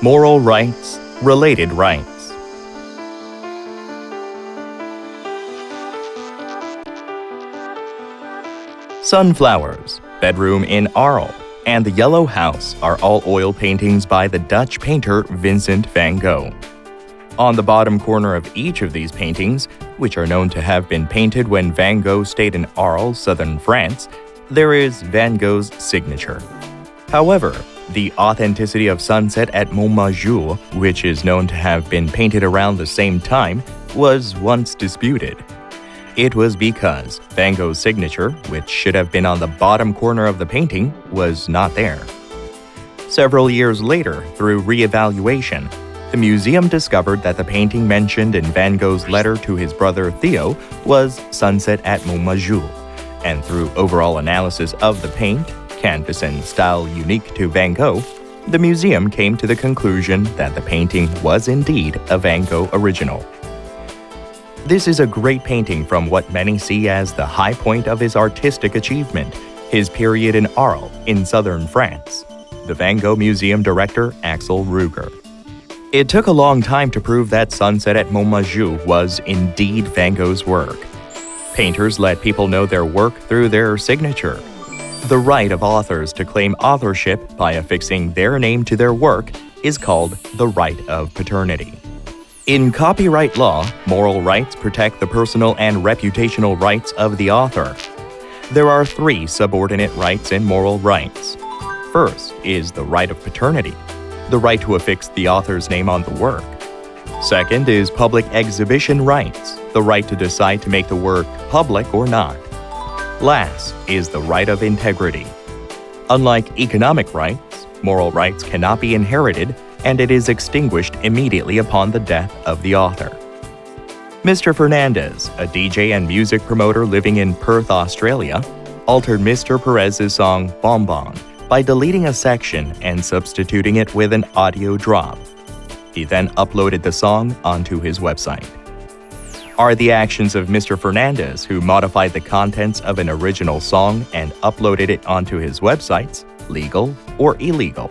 Moral rights, related rights. Sunflowers, Bedroom in Arles, and The Yellow House are all oil paintings by the Dutch painter Vincent van Gogh. On the bottom corner of each of these paintings, which are known to have been painted when Van Gogh stayed in Arles, southern France, there is Van Gogh's signature. However, the authenticity of Sunset at Montmajour, which is known to have been painted around the same time, was once disputed. It was because Van Gogh's signature, which should have been on the bottom corner of the painting, was not there. Several years later, through re-evaluation, the museum discovered that the painting mentioned in Van Gogh's letter to his brother Theo was Sunset at Montmajour, and through overall analysis of the paint, canvas and style unique to Van Gogh, the museum came to the conclusion that the painting was indeed a Van Gogh original. This is a great painting from what many see as the high point of his artistic achievement, his period in Arles, in southern France. The Van Gogh Museum director Axel Ruger. It took a long time to prove that Sunset at Montmajour was indeed Van Gogh's work. Painters let people know their work through their signature. The right of authors to claim authorship by affixing their name to their work is called the right of paternity. In copyright law, moral rights protect the personal and reputational rights of the author. There are three subordinate rights in moral rights. First is the right of paternity, the right to affix the author's name on the work. Second is public exhibition rights, the right to decide to make the work public or not. Last is the right of integrity. Unlike economic rights, moral rights cannot be inherited, and it is extinguished immediately upon the death of the author. Mr. Fernandez, a DJ and music promoter living in Perth, Australia, altered Mr. Perez's song Bon Bon by deleting a section and substituting it with an audio drop. He then uploaded the song onto his website. Are the actions of Mr. Fernandez, who modified the contents of an original song and uploaded it onto his websites, legal or illegal?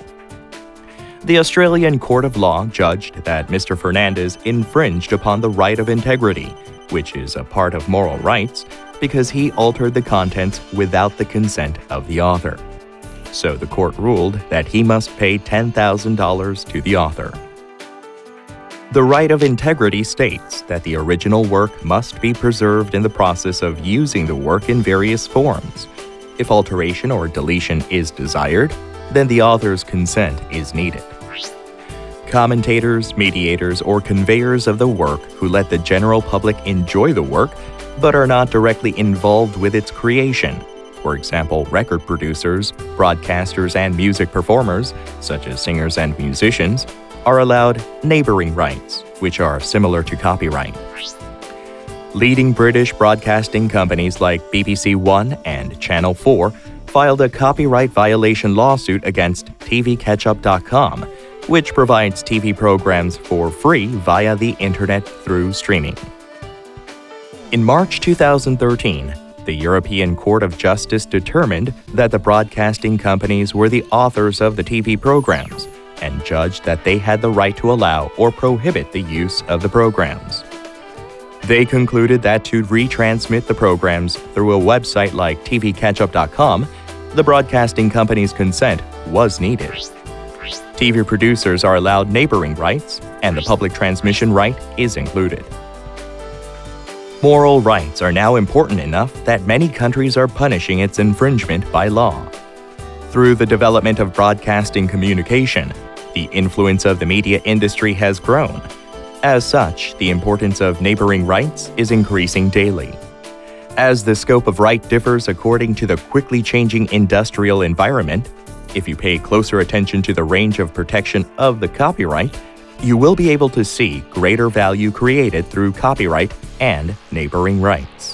The Australian Court of Law judged that Mr. Fernandez infringed upon the right of integrity, which is a part of moral rights, because he altered the contents without the consent of the author. So the court ruled that he must pay $10,000 to the author. The right of integrity states that the original work must be preserved in the process of using the work in various forms. If alteration or deletion is desired, then the author's consent is needed. Commentators, mediators, or conveyors of the work who let the general public enjoy the work but are not directly involved with its creation, for example, record producers, broadcasters, and music performers, such as singers and musicians, are allowed neighboring rights, which are similar to copyright. Leading British broadcasting companies like BBC One and Channel 4 filed a copyright violation lawsuit against TVCatchup.com, which provides TV programs for free via the internet through streaming. In March 2013, the European Court of Justice determined that the broadcasting companies were the authors of the TV programs and judged that they had the right to allow or prohibit the use of the programs. They concluded that to retransmit the programs through a website like TVCatchup.com, the broadcasting company's consent was needed. TV producers are allowed neighboring rights, and the public transmission right is included. Moral rights are now important enough that many countries are punishing its infringement by law. Through the development of broadcasting communication, the influence of the media industry has grown. As such, the importance of neighboring rights is increasing daily. As the scope of right differs according to the quickly changing industrial environment, if you pay closer attention to the range of protection of the copyright, you will be able to see greater value created through copyright and neighboring rights.